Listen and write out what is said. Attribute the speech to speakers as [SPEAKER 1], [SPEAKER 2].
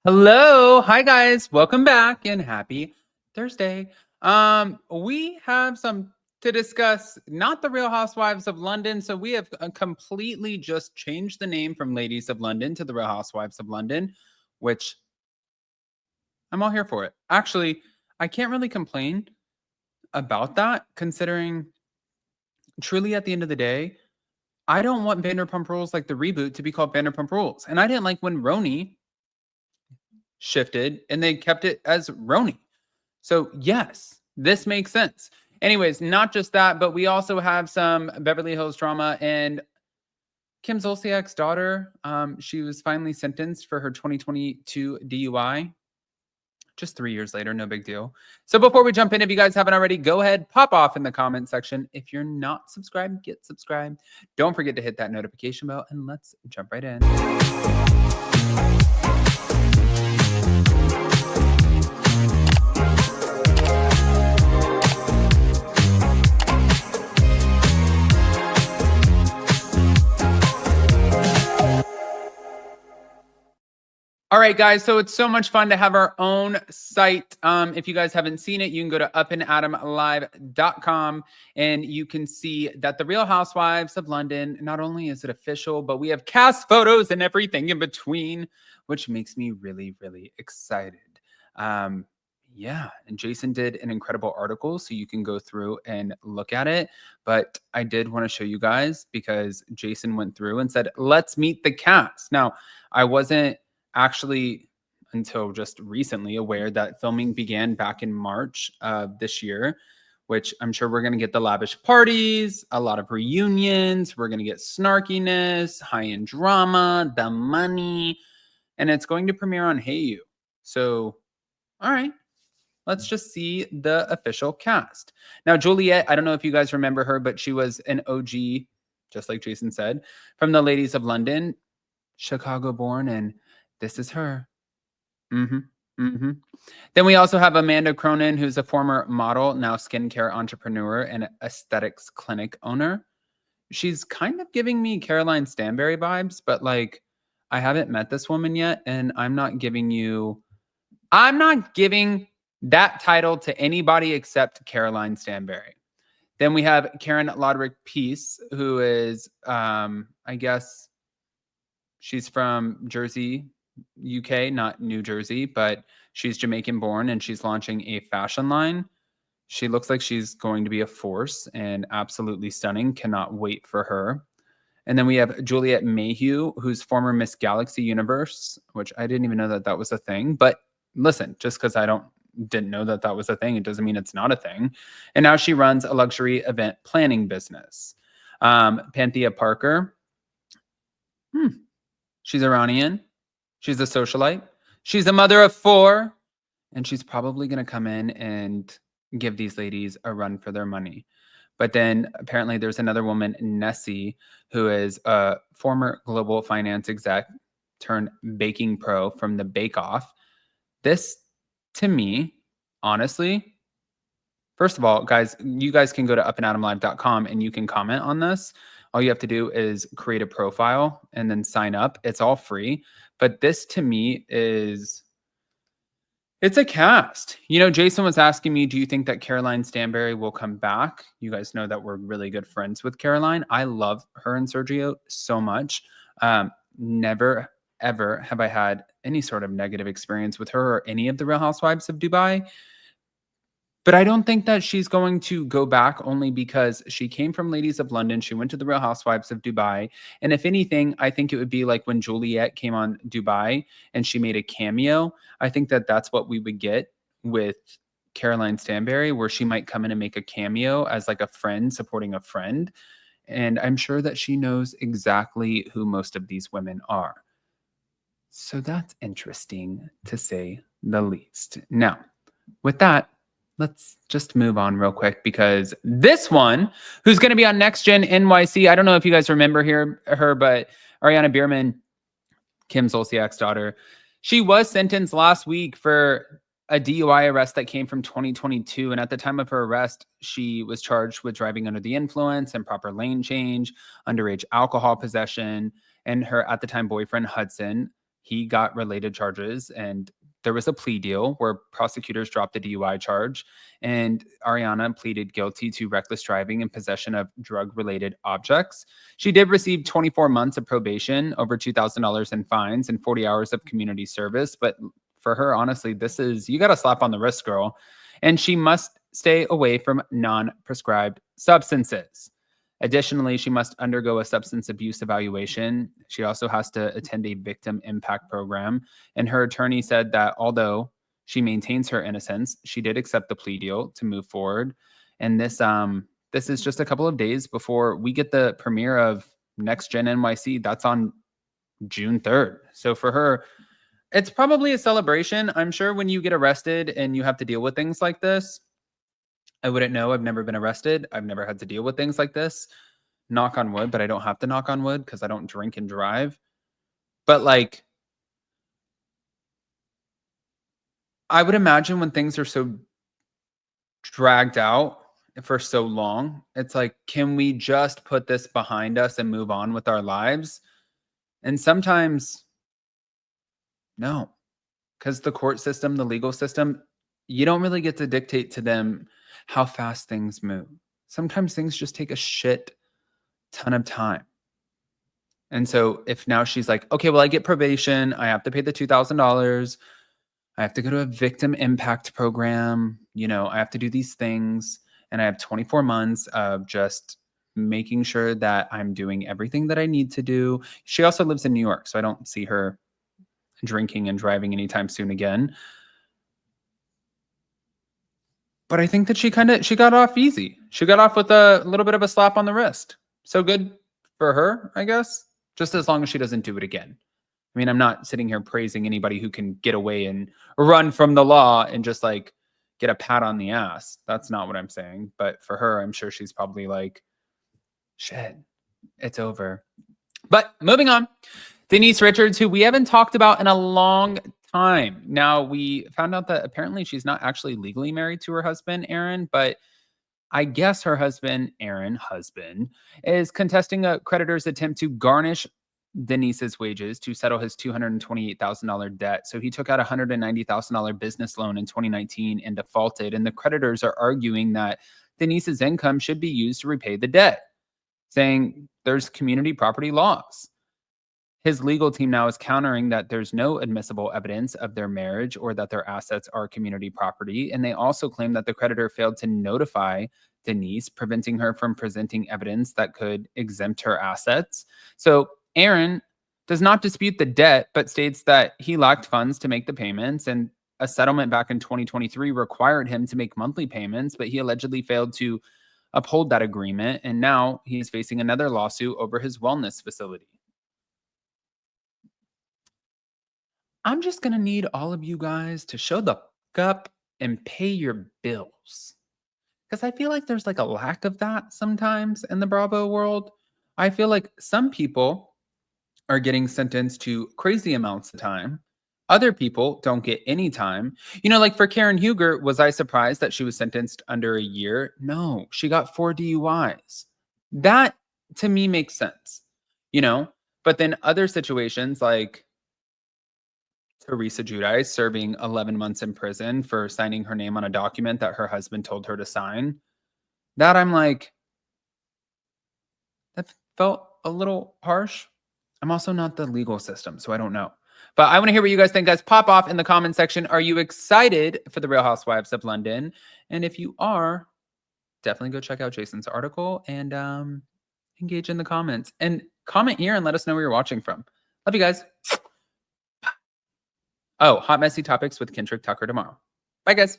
[SPEAKER 1] Hello. Hi guys. Welcome back and happy Thursday. We have some to discuss, not the Real Housewives of London. So we have completely just changed the name from Ladies of London to the Real Housewives of London, which I'm all here for it. Actually, I can't really complain about that considering truly at the end of the day, I don't want Vanderpump Rules like the reboot to be called Vanderpump Rules. And I didn't like when Roni shifted and they kept it as Roni. So yes, this makes sense. Anyways, not just that, but we also have some Beverly Hills drama and Kim Zolciak's daughter. She was finally sentenced for her 2022 DUI. Just 3 years later, no big deal. So before we jump in, if you guys haven't already, go ahead, pop off in the comment section. If you're not subscribed, get subscribed. Don't forget to hit that notification bell and let's jump right in. All right, guys, so it's so much fun to have our own site. If you guys haven't seen it, you can go to upandadamlive.com and you can see that the Real Housewives of London, not only is it official, but we have cast photos and everything in between, which makes me really, really excited. Yeah, and Jason did an incredible article, so you can go through and look at it. But I did want to show you guys because Jason went through and said, let's meet the cast. Now, I wasn't actually until just recently aware that filming began back in March of this year, which I'm sure we're going to get the lavish parties, a lot of reunions. We're going to get snarkiness, high-end drama, the money, and it's going to premiere on Hey. So, all right, let's just see the official cast. Now, Juliet, I don't know if you guys remember her, but she was an OG, just like Jason said, from the Ladies of London, Chicago born, and this is her. Then we also have Amanda Cronin, who's a former model, now skincare entrepreneur and aesthetics clinic owner. She's kind of giving me Caroline Stanbury vibes, but like I haven't met this woman yet, and I'm not giving that title to anybody except Caroline Stanbury. Then we have Karen Loderick Peace, who is, I guess she's from Jersey, UK, not New Jersey, but she's Jamaican born and she's launching a fashion line. She looks like she's going to be a force and absolutely stunning. Cannot wait for her. And then we have Juliet Mayhew, who's former Miss Galaxy Universe, which I didn't even know that that was a thing. But listen, just because I didn't know that that was a thing, it doesn't mean it's not a thing. And now she runs a luxury event planning business. Panthea Parker. She's Iranian. She's a socialite. She's a mother of 4. And she's probably going to come in and give these ladies a run for their money. But then apparently there's another woman, Nessie, who is a former global finance exec turned baking pro from the Bake Off. This, to me, honestly, first of all, guys, you guys can go to upandadamlive.com and you can comment on this. All you have to do is create a profile and then sign up. It's all free. But this to me it's a cast. You know, Jason was asking me, do you think that Caroline Stanbury will come back? You guys know that we're really good friends with Caroline. I love her and Sergio so much. Never, ever have I had any sort of negative experience with her or any of the Real Housewives of Dubai. But I don't think that she's going to go back only because she came from Ladies of London. She went to the Real Housewives of Dubai. And if anything, I think it would be like when Juliet came on Dubai and she made a cameo. I think that that's what we would get with Caroline Stanbury, where she might come in and make a cameo as like a friend supporting a friend. And I'm sure that she knows exactly who most of these women are. So that's interesting to say the least. Now, with that, let's just move on real quick because this one, who's going to be on Next Gen NYC, I don't know if you guys remember her, but Ariana Biermann, Kim Zolciak's daughter, she was sentenced last week for a DUI arrest that came from 2022. And at the time of her arrest, she was charged with driving under the influence, improper lane change, underage alcohol possession, and her at the time boyfriend, Hudson. he got related charges, and there was a plea deal where prosecutors dropped the DUI charge, and Ariana pleaded guilty to reckless driving and possession of drug-related objects. She did receive 24 months of probation, over $2,000 in fines, and 40 hours of community service. But for her, honestly, this is, you got a slap on the wrist, girl. And she must stay away from non-prescribed substances. Additionally, she must undergo a substance abuse evaluation. She also has to attend a victim impact program. And her attorney said that although she maintains her innocence, she did accept the plea deal to move forward. And this is just a couple of days before we get the premiere of Next Gen NYC. That's on June 3rd. So for her, it's probably a celebration. I'm sure when you get arrested and you have to deal with things like this, I wouldn't know. I've never been arrested. I've never had to deal with things like this. Knock on wood, but I don't have to knock on wood because I don't drink and drive. But like, I would imagine when things are so dragged out for so long, it's like, can we just put this behind us and move on with our lives? And sometimes, no, because the court system, the legal system, you don't really get to dictate to them how fast things move. Sometimes things just take a shit ton of time. And so if now she's like, okay, well, I get probation, I have to pay the $2,000, I have to go to a victim impact program, you know, I have to do these things, and I have 24 months of just making sure that I'm doing everything that I need to do. She also lives in New York, so I don't see her drinking and driving anytime soon again. But I think that she got off easy. She got off with a little bit of a slap on the wrist. So good for her, I guess, just as long as she doesn't do it again. I mean, I'm not sitting here praising anybody who can get away and run from the law and just like get a pat on the ass. That's not what I'm saying. But for her, I'm sure she's probably like, shit, it's over. But moving on, Denise Richards, who we haven't talked about in a long time. Now, we found out that apparently she's not actually legally married to her husband, Aaron, but I guess her husband, Aaron, is contesting a creditor's attempt to garnish Denise's wages to settle his $228,000 debt. So he took out a $190,000 business loan in 2019 and defaulted. And the creditors are arguing that Denise's income should be used to repay the debt, saying there's community property laws. His legal team now is countering that there's no admissible evidence of their marriage or that their assets are community property. And they also claim that the creditor failed to notify Denise, preventing her from presenting evidence that could exempt her assets. So Aaron does not dispute the debt, but states that he lacked funds to make the payments, and a settlement back in 2023 required him to make monthly payments, but he allegedly failed to uphold that agreement. And now he's facing another lawsuit over his wellness facility. I'm just going to need all of you guys to show the fuck up and pay your bills. Because I feel like there's like a lack of that sometimes in the Bravo world. I feel like some people are getting sentenced to crazy amounts of time. Other people don't get any time. You know, like for Karen Huger, was I surprised that she was sentenced under a year? No, she got 4 DUIs. That to me makes sense, you know? But then other situations like Teresa Giudice serving 11 months in prison for signing her name on a document that her husband told her to sign. That I'm like, that felt a little harsh. I'm also not the legal system, so I don't know. But I want to hear what you guys think, guys. Pop off in the comment section. Are you excited for the Real Housewives of London? And if you are, definitely go check out Jason's article and engage in the comments. And comment here and let us know where you're watching from. Love you guys. Oh, hot messy topics with Kendrick Tucker tomorrow. Bye, guys.